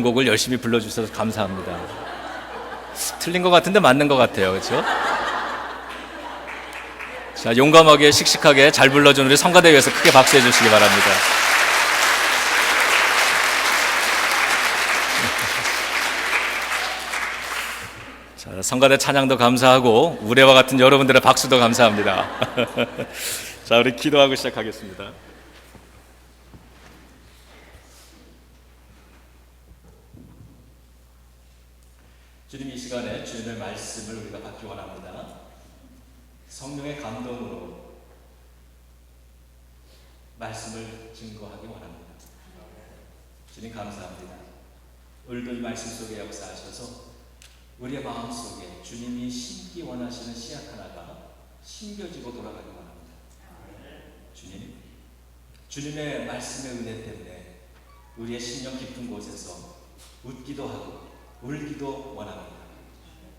곡을 열심히 불러주셔서 감사합니다. 틀린 것 같은데 맞는 것 같아요. 그렇죠? 자, 용감하게 씩씩하게 잘 불러준 우리 성가대 위해서 크게 박수해 주시기 바랍니다. 자, 성가대 찬양도 감사하고 우레와 같은 여러분들의 박수도 감사합니다. 자, 우리 기도하고 시작하겠습니다. 주님, 이 시간에 주님의 말씀을 우리가 받기 원합니다. 성령의 감동으로 말씀을 증거하기 원합니다. 주님 감사합니다. 오늘도 이 말씀 속에 역사하셔서 우리의 마음속에 주님이 심기 원하시는 씨앗 하나가 심겨지고 돌아가기 원합니다. 주님, 주님의 말씀의 은혜 때문에 우리의 심령 깊은 곳에서 웃기도 하고 울기도 원합니다.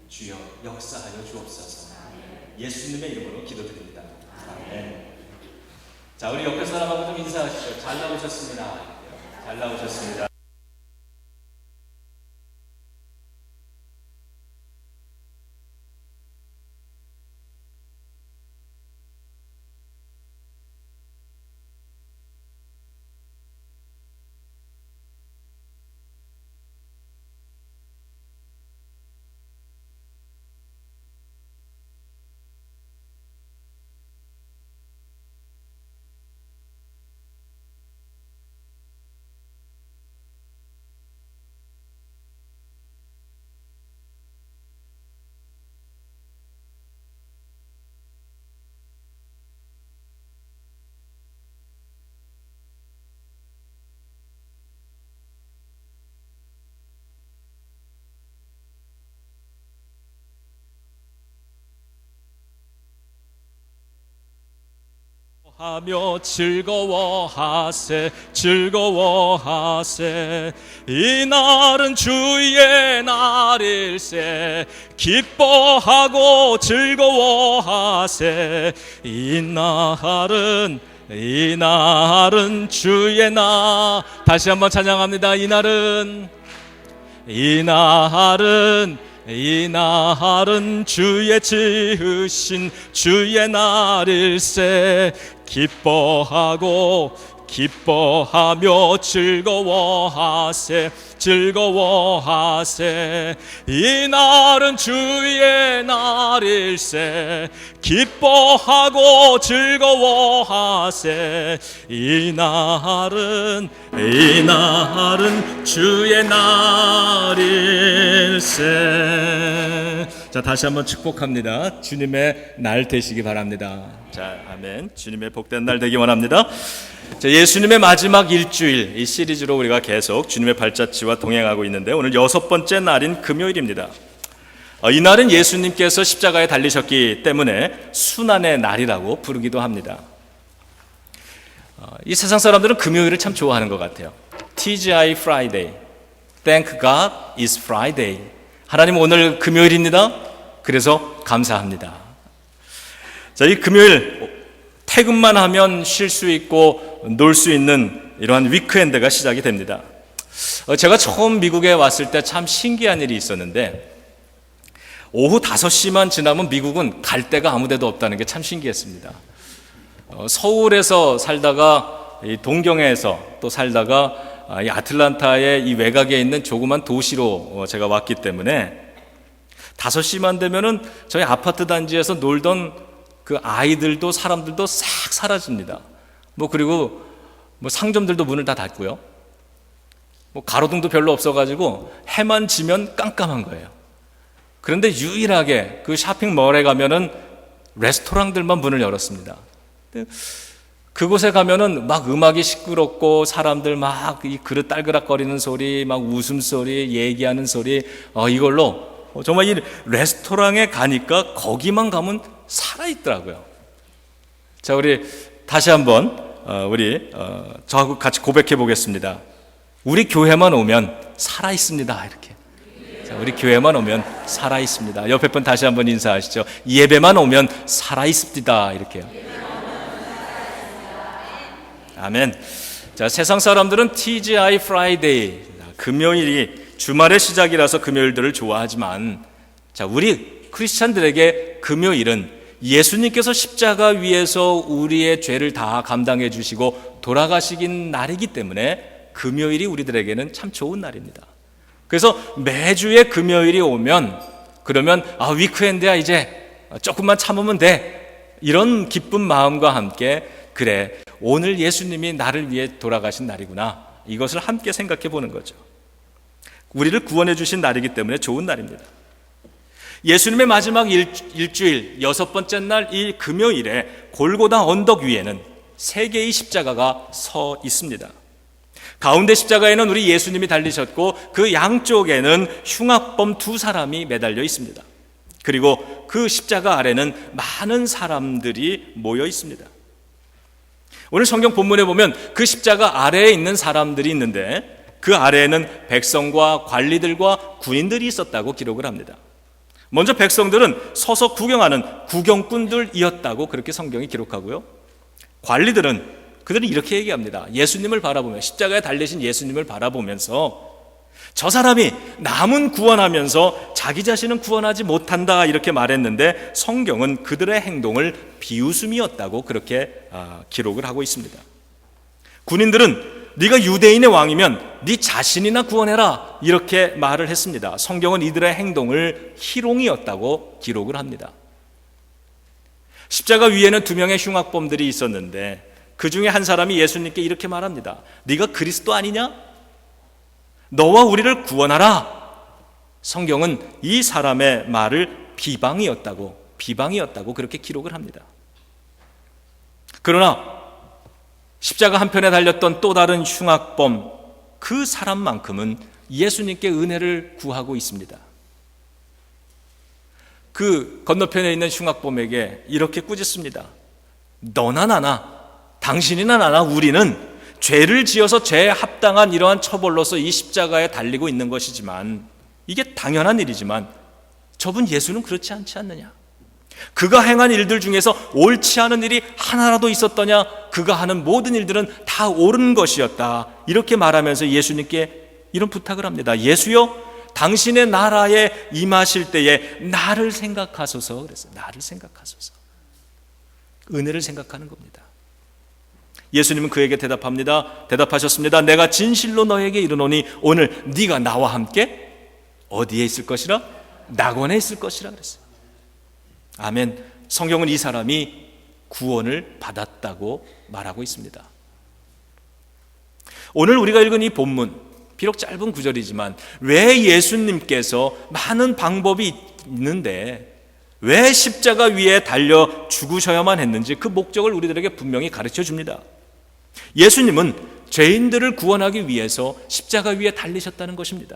주여 역사하여 주옵소서. 예수님의 이름으로 기도드립니다. 아멘. 자, 우리 옆에 사람하고 좀 인사하시죠. 잘 나오셨습니다. 잘 나오셨습니다. 하며 즐거워하세 즐거워하세. 이날은 주의 날일세. 기뻐하고 즐거워하세. 이날은 주의 날. 다시 한번 찬양합니다. 이날은 주의 지으신 주의 날일세. 기뻐하며 즐거워하세 즐거워하세. 이날은 주의 날일세. 기뻐하고 즐거워하세. 이날은 주의 날일세. 자, 다시 한번 축복합니다. 주님의 날 되시기 바랍니다. 자, 아멘. 주님의 복된 날 되기 원합니다. 자, 예수님의 마지막 일주일, 이 시리즈로 우리가 계속 주님의 발자취와 동행하고 있는데 오늘 6번째 날인 금요일입니다. 이 날은 예수님께서 십자가에 달리셨기 때문에 순환의 날이라고 부르기도 합니다. 이 세상 사람들은 금요일을 참 좋아하는 것 같아요. TGI Friday, Thank God it's Friday. 하나님 오늘 금요일입니다. 그래서 감사합니다. 자, 이 금요일 퇴근만 하면 쉴 수 있고 놀 수 있는 이러한 위크엔드가 시작이 됩니다. 제가 처음 미국에 왔을 때 참 신기한 일이 있었는데 오후 5시만 지나면 미국은 갈 데가 아무 데도 없다는 게 참 신기했습니다. 서울에서 살다가 이 동경에서 또 살다가 이 아틀란타의 이 외곽에 있는 조그만 도시로 제가 왔기 때문에 5시만 되면은 저희 아파트 단지에서 놀던 그 아이들도 사람들도 싹 사라집니다. 그리고 상점들도 문을 다 닫고요. 가로등도 별로 없어가지고 해만 지면 깜깜한 거예요. 그런데 유일하게 그 쇼핑몰에 가면은 레스토랑들만 문을 열었습니다. 그곳에 가면은 막 음악이 시끄럽고 사람들 막 이 그릇 딸그락거리는 소리, 막 웃음소리, 얘기하는 소리, 이걸로 정말 이 레스토랑에 가니까 거기만 가면 살아있더라고요. 자, 우리 다시 한번 저하고 같이 고백해 보겠습니다. 우리 교회만 오면 살아있습니다. 이렇게. 자, 우리 교회만 오면 살아있습니다. 옆에 분 다시 한번 인사하시죠. 예배만 오면 살아있습니다. 이렇게요. 아멘. 자, 세상 사람들은 TGI Friday, 금요일이 주말의 시작이라서 금요일들을 좋아하지만, 자, 우리 크리스찬들에게 금요일은 예수님께서 십자가 위에서 우리의 죄를 다 감당해 주시고 돌아가시긴 날이기 때문에 금요일이 우리들에게는 참 좋은 날입니다. 그래서 매주의 금요일이 오면, 그러면 위크엔드야, 이제 조금만 참으면 돼, 이런 기쁜 마음과 함께, 그래, 오늘 예수님이 나를 위해 돌아가신 날이구나, 이것을 함께 생각해 보는 거죠. 우리를 구원해 주신 날이기 때문에 좋은 날입니다. 예수님의 마지막 일주일 6번째 날 이 금요일에 골고다 언덕 위에는 3개의 십자가가 서 있습니다. 가운데 십자가에는 우리 예수님이 달리셨고, 그 양쪽에는 흉악범 2사람이 매달려 있습니다. 그리고 그 십자가 아래는 많은 사람들이 모여 있습니다. 오늘 성경 본문에 보면 그 십자가 아래에 있는 사람들이 있는데, 그 아래에는 백성과 관리들과 군인들이 있었다고 기록을 합니다. 먼저 백성들은 서서 구경하는 구경꾼들이었다고 그렇게 성경이 기록하고요, 관리들은 그들은 이렇게 얘기합니다. 예수님을 바라보며, 십자가에 달리신 예수님을 바라보면서, 저 사람이 남은 구원하면서 자기 자신은 구원하지 못한다, 이렇게 말했는데 성경은 그들의 행동을 비웃음이었다고 그렇게 기록을 하고 있습니다. 군인들은 네가 유대인의 왕이면 네 자신이나 구원해라, 이렇게 말을 했습니다. 성경은 이들의 행동을 희롱이었다고 기록을 합니다. 십자가 위에는 2명의 흉악범들이 있었는데, 그 중에 한 사람이 예수님께 이렇게 말합니다. 네가 그리스도 아니냐? 너와 우리를 구원하라. 성경은 이 사람의 말을 비방이었다고 그렇게 기록을 합니다. 그러나 십자가 한편에 달렸던 또 다른 흉악범, 그 사람만큼은 예수님께 은혜를 구하고 있습니다. 그 건너편에 있는 흉악범에게 이렇게 꾸짖습니다. 너나 나나, 당신이나 나나, 우리는 죄를 지어서 죄에 합당한 이러한 처벌로서 이 십자가에 달리고 있는 것이지만, 이게 당연한 일이지만 저분 예수는 그렇지 않지 않느냐? 그가 행한 일들 중에서 옳지 않은 일이 하나라도 있었더냐? 그가 하는 모든 일들은 다 옳은 것이었다, 이렇게 말하면서 예수님께 이런 부탁을 합니다. 예수여, 당신의 나라에 임하실 때에 나를 생각하소서. 그랬어요. 나를 생각하소서. 은혜를 생각하는 겁니다. 예수님은 그에게 대답하셨습니다. 내가 진실로 너에게 이르노니 오늘 네가 나와 함께 어디에 있을 것이라? 낙원에 있을 것이라 그랬어요. 아멘. 성경은 이 사람이 구원을 받았다고 말하고 있습니다. 오늘 우리가 읽은 이 본문, 비록 짧은 구절이지만 왜 예수님께서 많은 방법이 있는데 왜 십자가 위에 달려 죽으셔야만 했는지 그 목적을 우리들에게 분명히 가르쳐 줍니다. 예수님은 죄인들을 구원하기 위해서 십자가 위에 달리셨다는 것입니다.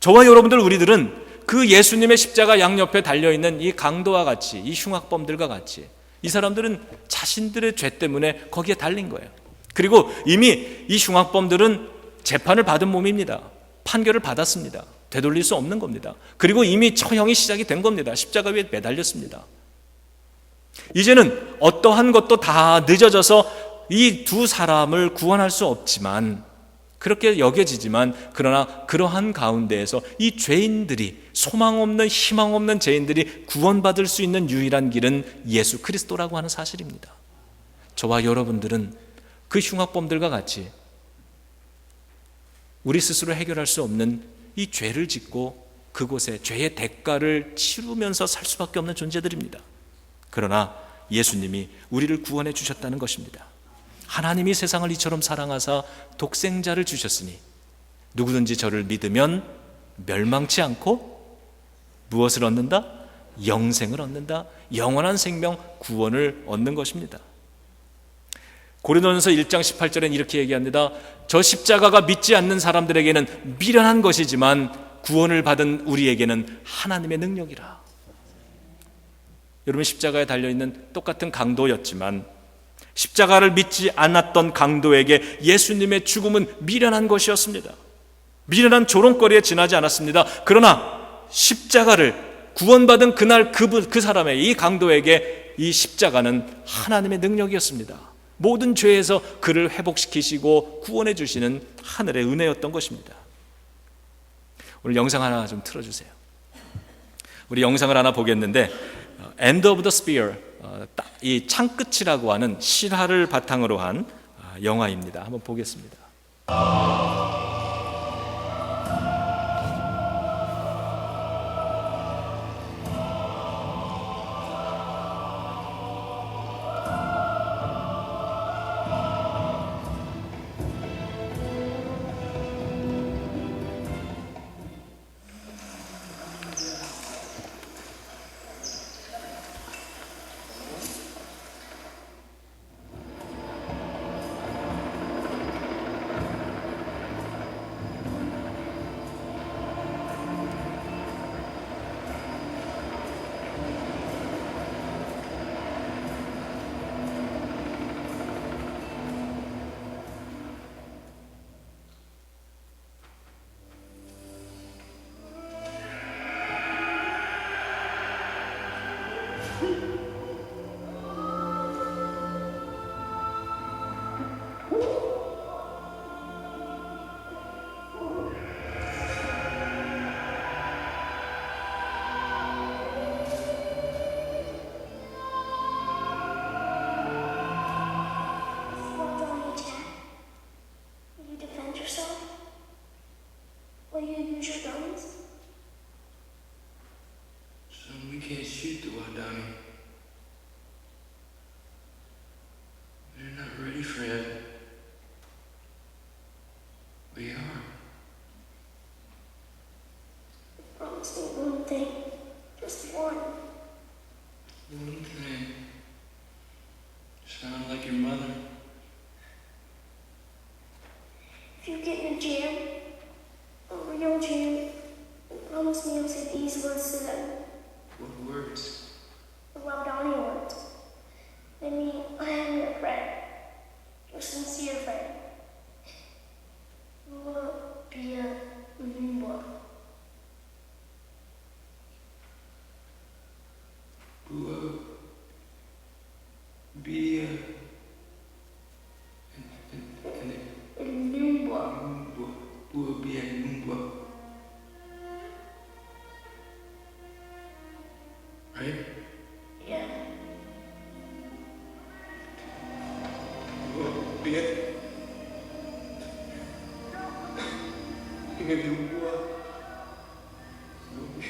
저와 여러분들, 우리들은 그 예수님의 십자가 양옆에 달려있는 이 강도와 같이, 이 흉악범들과 같이, 이 사람들은 자신들의 죄 때문에 거기에 달린 거예요. 그리고 이미 이 흉악범들은 재판을 받은 몸입니다. 판결을 받았습니다. 되돌릴 수 없는 겁니다. 그리고 이미 처형이 시작이 된 겁니다. 십자가 위에 매달렸습니다. 이제는 어떠한 것도 다 늦어져서 이 2사람을 구원할 수 없지만, 그렇게 여겨지지만, 그러나 그러한 가운데에서 이 죄인들이, 소망 없는, 희망 없는 죄인들이 구원받을 수 있는 유일한 길은 예수 그리스도라고 하는 사실입니다. 저와 여러분들은 그 흉악범들과 같이 우리 스스로 해결할 수 없는 이 죄를 짓고 그곳에 죄의 대가를 치르면서 살 수밖에 없는 존재들입니다. 그러나 예수님이 우리를 구원해 주셨다는 것입니다. 하나님이 세상을 이처럼 사랑하사 독생자를 주셨으니 누구든지 저를 믿으면 멸망치 않고 무엇을 얻는다? 영생을 얻는다. 영원한 생명, 구원을 얻는 것입니다. 고린도전서 1장 18절엔 이렇게 얘기합니다. 저 십자가가 믿지 않는 사람들에게는 미련한 것이지만 구원을 받은 우리에게는 하나님의 능력이라. 여러분, 십자가에 달려있는 똑같은 강도였지만 십자가를 믿지 않았던 강도에게 예수님의 죽음은 미련한 것이었습니다. 미련한 조롱거리에 지나지 않았습니다. 그러나 십자가를 구원받은 그날 그 사람의, 이 강도에게 이 십자가는 하나님의 능력이었습니다. 모든 죄에서 그를 회복시키시고 구원해 주시는 하늘의 은혜였던 것입니다. 오늘 영상 하나 좀 틀어주세요. 우리 영상을 하나 보겠는데 End of the Spear, 이 창끝이라고 하는 실화를 바탕으로 한 영화입니다. 한번 보겠습니다. Will you use your guns? Son, we can't shoot the Wadani. They're not ready for it. We are. Promise me one thing. Just one. One thing. Sound like your mother. If you get in a jam, a real jam, promise me you'll say these words to them. What words? The Waudani words. They mean, I am your friend. Your sincere friend. Lua Bia Lumba. Bua. Bia. And Lumba. Lumba. Bua Bia Lumba. Right? Yeah. Bua Bia. Lumba. Lumba.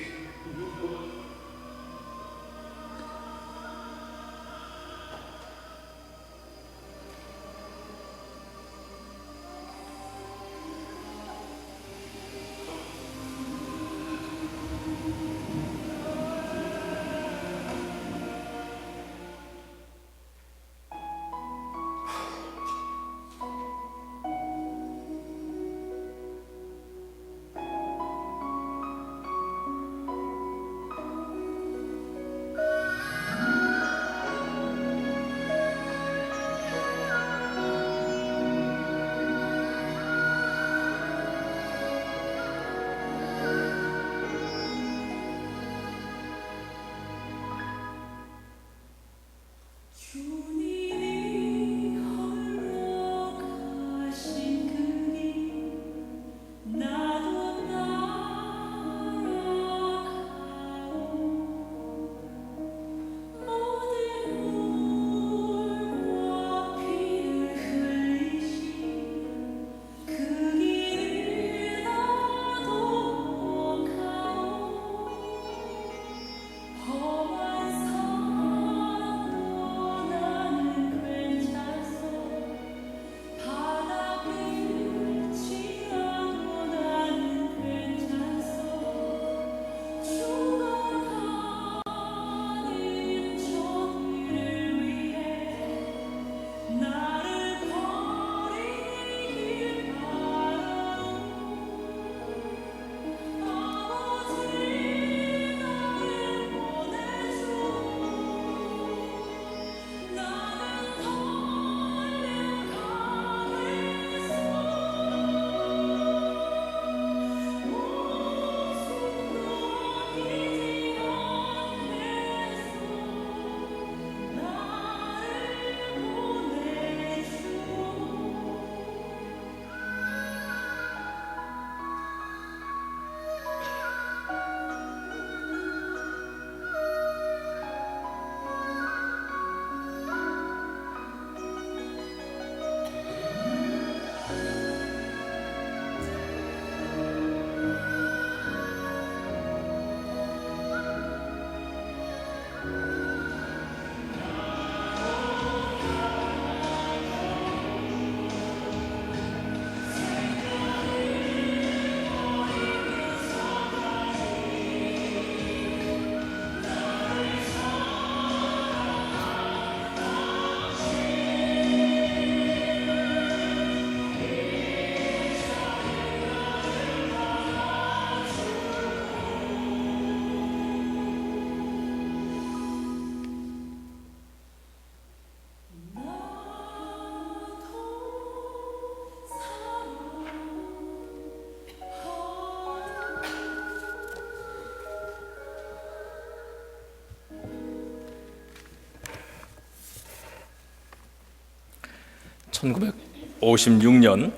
1956년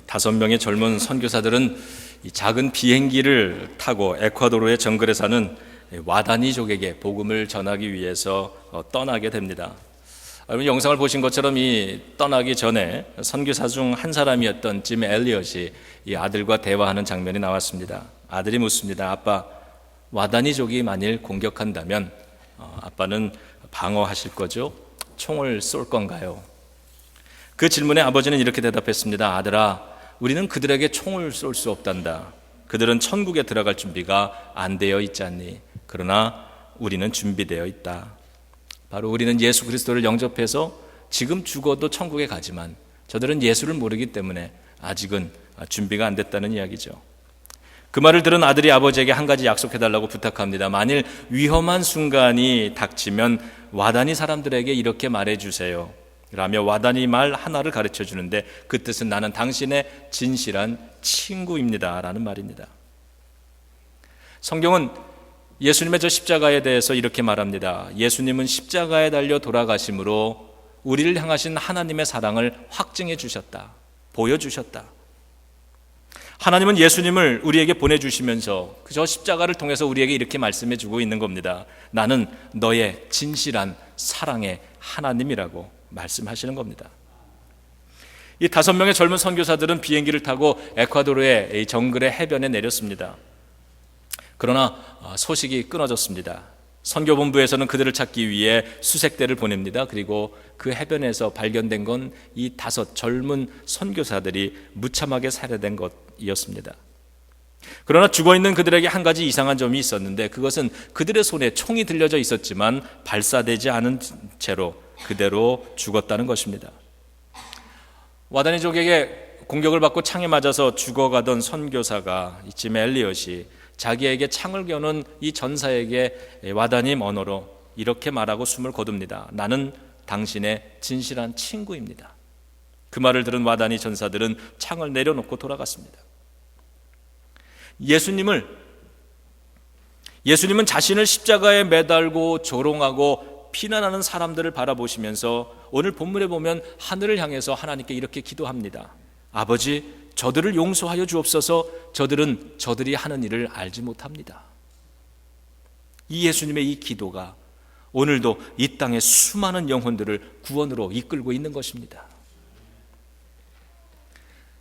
5명의 젊은 선교사들은 이 작은 비행기를 타고 에콰도르의 정글에 사는 와다니족에게 복음을 전하기 위해서 떠나게 됩니다. 여러분 영상을 보신 것처럼 이 떠나기 전에 선교사 중 한 사람이었던 짐 엘리엇이 이 아들과 대화하는 장면이 나왔습니다. 아들이 묻습니다. 아빠, 와다니족이 만일 공격한다면 아빠는 방어하실 거죠? 총을 쏠 건가요? 그 질문에 아버지는 이렇게 대답했습니다. 아들아, 우리는 그들에게 총을 쏠 수 없단다. 그들은 천국에 들어갈 준비가 안 되어 있지 않니? 그러나 우리는 준비되어 있다. 바로 우리는 예수 그리스도를 영접해서 지금 죽어도 천국에 가지만 저들은 예수를 모르기 때문에 아직은 준비가 안 됐다는 이야기죠. 그 말을 들은 아들이 아버지에게 한 가지 약속해달라고 부탁합니다. 만일 위험한 순간이 닥치면 와다니 사람들에게 이렇게 말해주세요 라며 와다니 말 하나를 가르쳐 주는데 그 뜻은 나는 당신의 진실한 친구입니다 라는 말입니다. 성경은 예수님의 저 십자가에 대해서 이렇게 말합니다. 예수님은 십자가에 달려 돌아가심으로 우리를 향하신 하나님의 사랑을 확증해 주셨다. 보여주셨다. 하나님은 예수님을 우리에게 보내주시면서 저 십자가를 통해서 우리에게 이렇게 말씀해 주고 있는 겁니다. 나는 너의 진실한 사랑의 하나님이라고 말씀하시는 겁니다. 이 5명의 젊은 선교사들은 비행기를 타고 에콰도르의 정글의 해변에 내렸습니다. 그러나 소식이 끊어졌습니다. 선교본부에서는 그들을 찾기 위해 수색대를 보냅니다. 그리고 그 해변에서 발견된 건 이 5 젊은 선교사들이 무참하게 살해된 것이었습니다. 그러나 죽어있는 그들에게 한 가지 이상한 점이 있었는데 그것은 그들의 손에 총이 들려져 있었지만 발사되지 않은 채로 그대로 죽었다는 것입니다. 와다니족에게 공격을 받고 창에 맞아서 죽어가던 선교사가 짐 엘리엇이 자기에게 창을 겨눈 이 전사에게 와다님 언어로 이렇게 말하고 숨을 거둡니다. 나는 당신의 진실한 친구입니다. 그 말을 들은 와다니 전사들은 창을 내려놓고 돌아갔습니다. 예수님은 자신을 십자가에 매달고 조롱하고 피난하는 사람들을 바라보시면서 오늘 본문에 보면 하늘을 향해서 하나님께 이렇게 기도합니다. 아버지, 저들을 용서하여 주옵소서. 저들은 저들이 하는 일을 알지 못합니다. 이 예수님의 이 기도가 오늘도 이 땅의 수많은 영혼들을 구원으로 이끌고 있는 것입니다.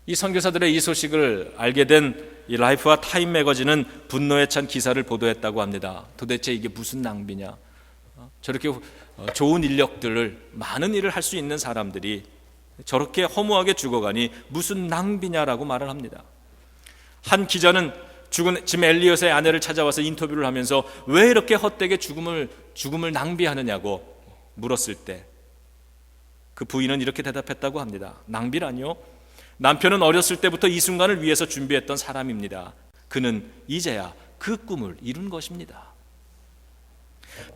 이 선교사들의 이 소식을 알게 된 이 라이프와 타임 매거진은 분노에 찬 기사를 보도했다고 합니다. 도대체 이게 무슨 낭비냐? 저렇게 좋은 인력들을 많은 일을 할 수 있는 사람들이 저렇게 허무하게 죽어가니 무슨 낭비냐라고 말을 합니다. 한 기자는 죽은 짐 엘리엇의 아내를 찾아와서 인터뷰를 하면서 왜 이렇게 헛되게 죽음을 낭비하느냐고 물었을 때 그 부인은 이렇게 대답했다고 합니다. 낭비라니요? 남편은 어렸을 때부터 이 순간을 위해서 준비했던 사람입니다. 그는 이제야 그 꿈을 이룬 것입니다.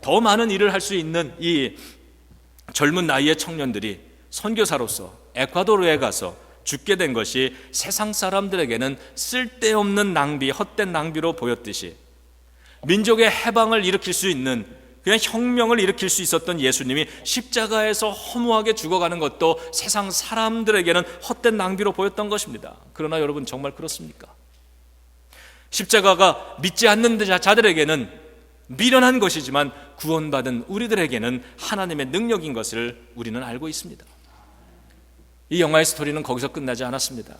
더 많은 일을 할 수 있는 이 젊은 나이의 청년들이 선교사로서 에콰도르에 가서 죽게 된 것이 세상 사람들에게는 쓸데없는 낭비, 헛된 낭비로 보였듯이 민족의 해방을 일으킬 수 있는 그냥 혁명을 일으킬 수 있었던 예수님이 십자가에서 허무하게 죽어가는 것도 세상 사람들에게는 헛된 낭비로 보였던 것입니다. 그러나 여러분 정말 그렇습니까? 십자가가 믿지 않는 자들에게는 미련한 것이지만 구원받은 우리들에게는 하나님의 능력인 것을 우리는 알고 있습니다. 이 영화의 스토리는 거기서 끝나지 않았습니다.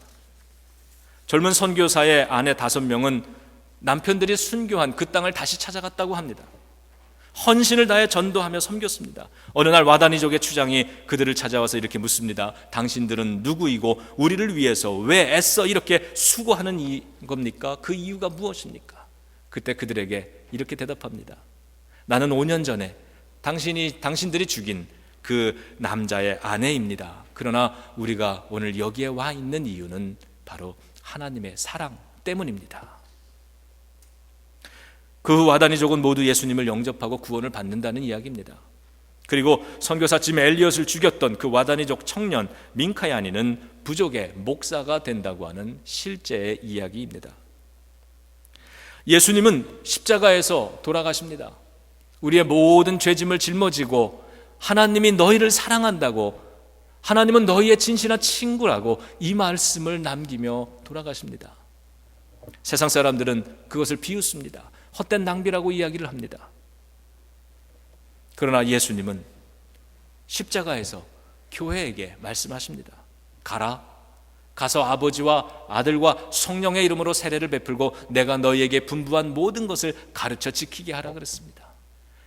젊은 선교사의 아내 5명은 남편들이 순교한 그 땅을 다시 찾아갔다고 합니다. 헌신을 다해 전도하며 섬겼습니다. 어느 날 와다니족의 추장이 그들을 찾아와서 이렇게 묻습니다. 당신들은 누구이고 우리를 위해서 왜 애써 이렇게 수고하는 겁니까? 그 이유가 무엇입니까? 그때 그들에게 이렇게 대답합니다. 나는 5년 전에 당신들이 죽인 그 남자의 아내입니다. 그러나 우리가 오늘 여기에 와 있는 이유는 바로 하나님의 사랑 때문입니다. 그 후 와다니족은 모두 예수님을 영접하고 구원을 받는다는 이야기입니다. 그리고 선교사 짐 엘리엇을 죽였던 그 와다니족 청년 민카야니는 부족의 목사가 된다고 하는 실제의 이야기입니다. 예수님은 십자가에서 돌아가십니다. 우리의 모든 죄짐을 짊어지고 하나님이 너희를 사랑한다고 하나님은 너희의 진실한 친구라고 이 말씀을 남기며 돌아가십니다. 세상 사람들은 그것을 비웃습니다. 헛된 낭비라고 이야기를 합니다. 그러나 예수님은 십자가에서 교회에게 말씀하십니다. 가서 아버지와 아들과 성령의 이름으로 세례를 베풀고 내가 너희에게 분부한 모든 것을 가르쳐 지키게 하라 그랬습니다.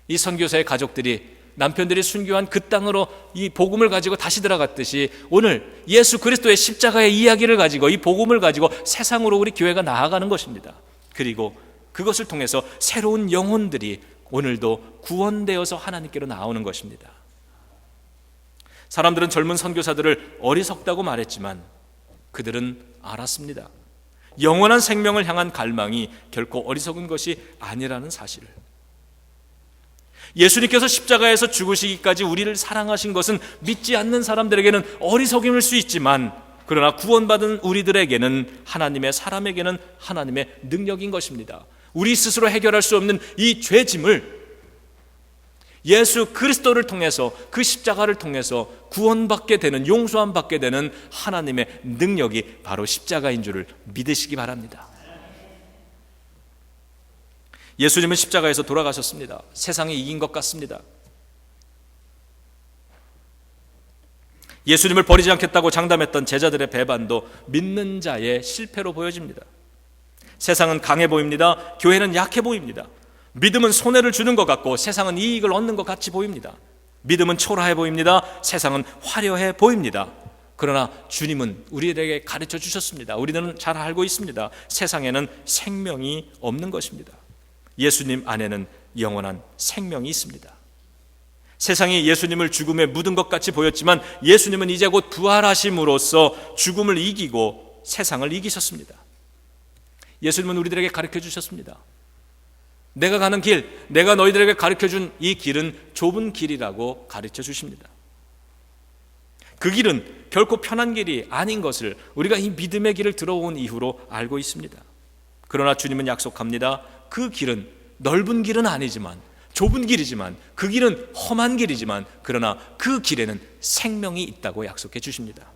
이 선교사의 가족들이 남편들이 순교한 그 땅으로 이 복음을 가지고 다시 들어갔듯이 오늘 예수 그리스도의 십자가의 이야기를 가지고 이 복음을 가지고 세상으로 우리 교회가 나아가는 것입니다. 그리고 그것을 통해서 새로운 영혼들이 오늘도 구원되어서 하나님께로 나오는 것입니다. 사람들은 젊은 선교사들을 어리석다고 말했지만 그들은 알았습니다. 영원한 생명을 향한 갈망이 결코 어리석은 것이 아니라는 사실을. 예수님께서 십자가에서 죽으시기까지 우리를 사랑하신 것은 믿지 않는 사람들에게는 어리석임일 수 있지만 그러나 구원받은 우리들에게는 하나님의 사람에게는 하나님의 능력인 것입니다. 우리 스스로 해결할 수 없는 이 죄짐을 예수 그리스도를 통해서 그 십자가를 통해서 구원받게 되는 용서함 받게 되는 하나님의 능력이 바로 십자가인 줄을 믿으시기 바랍니다. 예수님은 십자가에서 돌아가셨습니다. 세상이 이긴 것 같습니다. 예수님을 버리지 않겠다고 장담했던 제자들의 배반도 믿는 자의 실패로 보여집니다. 세상은 강해 보입니다. 교회는 약해 보입니다. 믿음은 손해를 주는 것 같고 세상은 이익을 얻는 것 같이 보입니다. 믿음은 초라해 보입니다. 세상은 화려해 보입니다. 그러나 주님은 우리에게 가르쳐 주셨습니다. 우리는 잘 알고 있습니다. 세상에는 생명이 없는 것입니다. 예수님 안에는 영원한 생명이 있습니다. 세상이 예수님을 죽음에 묻은 것 같이 보였지만 예수님은 이제 곧 부활하심으로써 죽음을 이기고 세상을 이기셨습니다. 예수님은 우리들에게 가르쳐 주셨습니다. 내가 가는 길, 내가 너희들에게 가르쳐준 이 길은 좁은 길이라고 가르쳐 주십니다. 그 길은 결코 편한 길이 아닌 것을 우리가 이 믿음의 길을 들어온 이후로 알고 있습니다. 그러나 주님은 약속합니다. 그 길은 넓은 길은 아니지만 좁은 길이지만 그 길은 험한 길이지만 그러나 그 길에는 생명이 있다고 약속해 주십니다.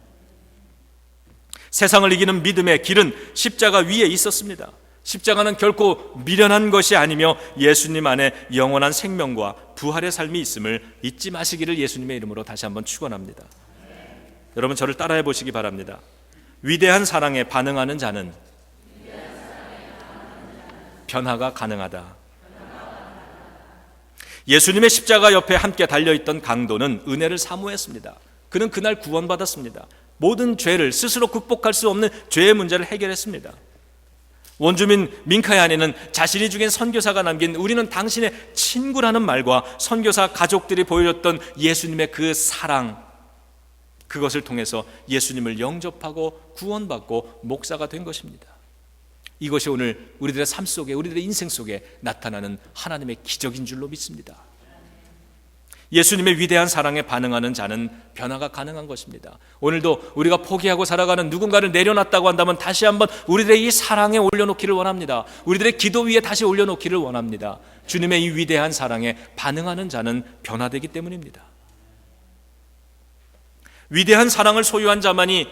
세상을 이기는 믿음의 길은 십자가 위에 있었습니다. 십자가는 결코 미련한 것이 아니며 예수님 안에 영원한 생명과 부활의 삶이 있음을 잊지 마시기를 예수님의 이름으로 다시 한번 축원합니다. 여러분 저를 따라해 보시기 바랍니다. 위대한 사랑에 반응하는 자는 변화가 가능하다. 예수님의 십자가 옆에 함께 달려있던 강도는 은혜를 사모했습니다. 그는 그날 구원받았습니다. 모든 죄를 스스로 극복할 수 없는 죄의 문제를 해결했습니다. 원주민 민카의 아내는 자신이 죽인 선교사가 남긴 우리는 당신의 친구라는 말과 선교사 가족들이 보여줬던 예수님의 그 사랑, 그것을 통해서 예수님을 영접하고 구원받고 목사가 된 것입니다. 이것이 오늘 우리들의 삶 속에, 우리들의 인생 속에 나타나는 하나님의 기적인 줄로 믿습니다. 예수님의 위대한 사랑에 반응하는 자는 변화가 가능한 것입니다. 오늘도 우리가 포기하고 살아가는 누군가를 내려놨다고 한다면 다시 한번 우리들의 이 사랑에 올려놓기를 원합니다. 우리들의 기도 위에 다시 올려놓기를 원합니다. 주님의 이 위대한 사랑에 반응하는 자는 변화되기 때문입니다. 위대한 사랑을 소유한 자만이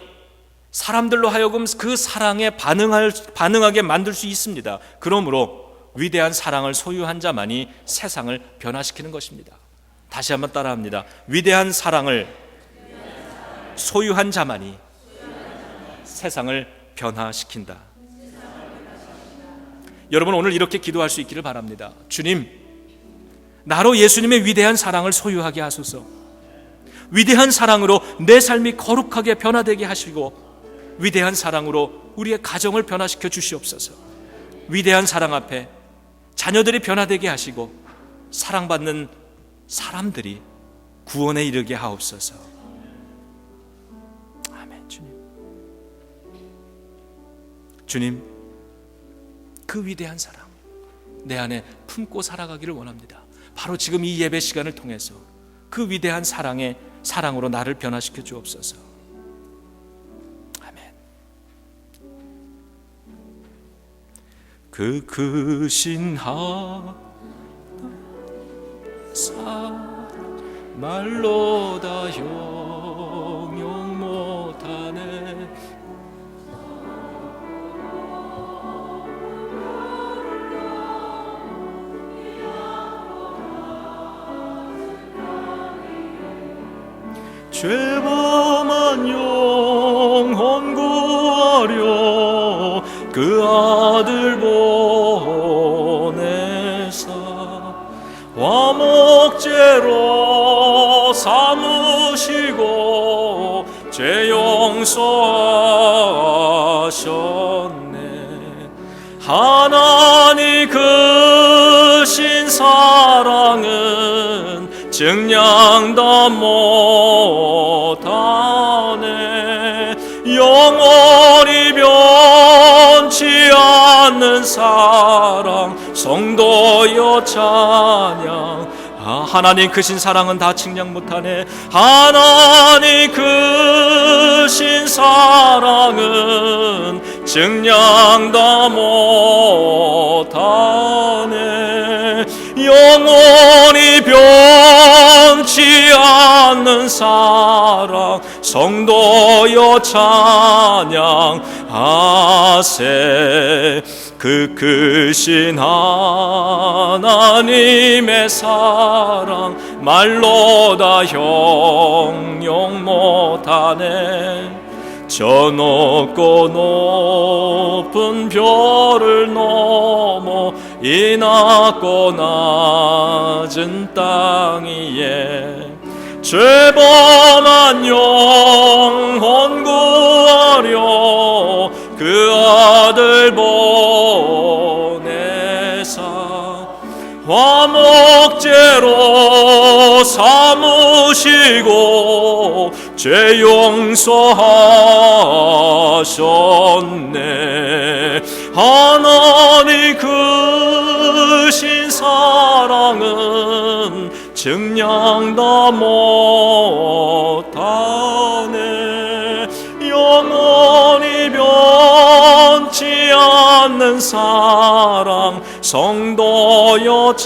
사람들로 하여금 그 사랑에 반응하게 만들 수 있습니다. 그러므로 위대한 사랑을 소유한 자만이 세상을 변화시키는 것입니다. 다시 한번 따라합니다. 위대한 사랑을 소유한 자만이 세상을 변화시킨다. 여러분 오늘 이렇게 기도할 수 있기를 바랍니다. 주님, 나로 예수님의 위대한 사랑을 소유하게 하소서. 위대한 사랑으로 내 삶이 거룩하게 변화되게 하시고 위대한 사랑으로 우리의 가정을 변화시켜 주시옵소서. 위대한 사랑 앞에 자녀들이 변화되게 하시고 사랑받는 사람들이 구원에 이르게 하옵소서. 아멘. 주님, 그 위대한 사랑 내 안에 품고 살아가기를 원합니다. 바로 지금 이 예배 시간을 통해서 그 위대한 사랑으로 나를 변화시켜 주옵소서. 아멘. 그 크신 말로 다 영영 죄범한 영혼 구하려 그 아들 보내사 화목제로 삼으시고 죄 용서하셨네. 하나님 크신 사랑은 증량다 못하네. 영원히 변치 않는 사랑 성도여 찬양. 하나님 크신 사랑은 다 측량 못하네. 하나님 크신 사랑은 측량 다 못하네. 영원히 변치 않는 사랑 성도여 찬양하세. 그 크신 하나님의 사랑 말로 다 형용 못하네. 저 높고 높은 별을 넘어 이 낮고 낮은 땅 위에 죄범한 영혼 구하려 그 아들 보내사 화목제로 삼으시고 죄 용서하셨네. 하나님 크신 사랑은 증량 다 못하네. 영원히 변치 않는 사랑 성도여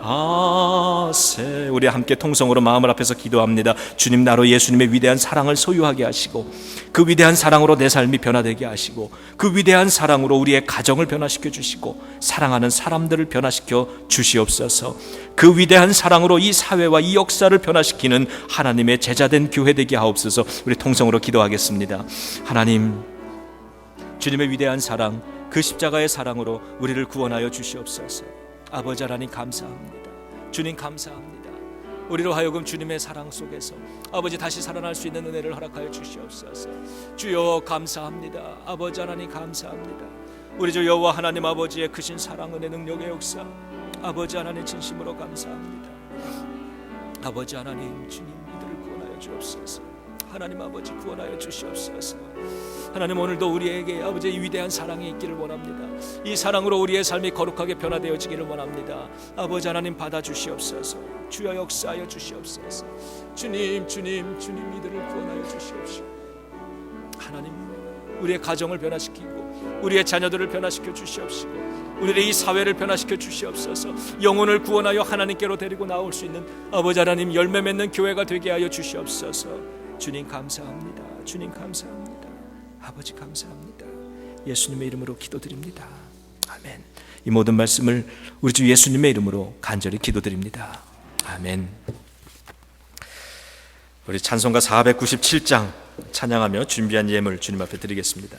찬양하세. 우리 함께 통성으로 마음을 앞에서 기도합니다. 주님, 나로 예수님의 위대한 사랑을 소유하게 하시고 그 위대한 사랑으로 내 삶이 변화되게 하시고 그 위대한 사랑으로 우리의 가정을 변화시켜 주시고 사랑하는 사람들을 변화시켜 주시옵소서. 그 위대한 사랑으로 이 사회와 이 역사를 변화시키는 하나님의 제자된 교회 되게 하옵소서. 우리 통성으로 기도하겠습니다. 하나님, 주님의 위대한 사랑, 그 십자가의 사랑으로 우리를 구원하여 주시옵소서. 아버지 하나님 감사합니다. 주님 감사합니다. 우리로 하여금 주님의 사랑 속에서 아버지 다시 살아날 수 있는 은혜를 허락하여 주시옵소서. 주여 감사합니다. 아버지 하나님 감사합니다. 우리 주 여호와 하나님 아버지의 크신 사랑, 은혜, 능력의 역사 아버지 하나님 진심으로 감사합니다. 아버지 하나님, 주님 이들을 구원하여 주옵소서. 하나님 아버지 구원하여 주시옵소서. 하나님, 오늘도 우리에게 아버지의 위대한 사랑이 있기를 원합니다. 이 사랑으로 우리의 삶이 거룩하게 변화되어지기를 원합니다. 아버지 하나님 받아주시옵소서. 주여 역사하여 주시옵소서. 주님 이들을 구원하여 주시옵시오. 하나님, 우리의 가정을 변화시키고 우리의 자녀들을 변화시켜 주시옵시고 우리의 이 사회를 변화시켜 주시옵소서. 영혼을 구원하여 하나님께로 데리고 나올 수 있는 아버지 하나님 열매 맺는 교회가 되게 하여 주시옵소서. 주님 감사합니다. 주님 감사합니다. 아버지 감사합니다. 예수님의 이름으로 기도드립니다. 아멘. 이 모든 말씀을 우리 주 예수님의 이름으로 간절히 기도드립니다. 아멘. 우리 찬송가 497장 찬양하며 준비한 예물 주님 앞에 드리겠습니다.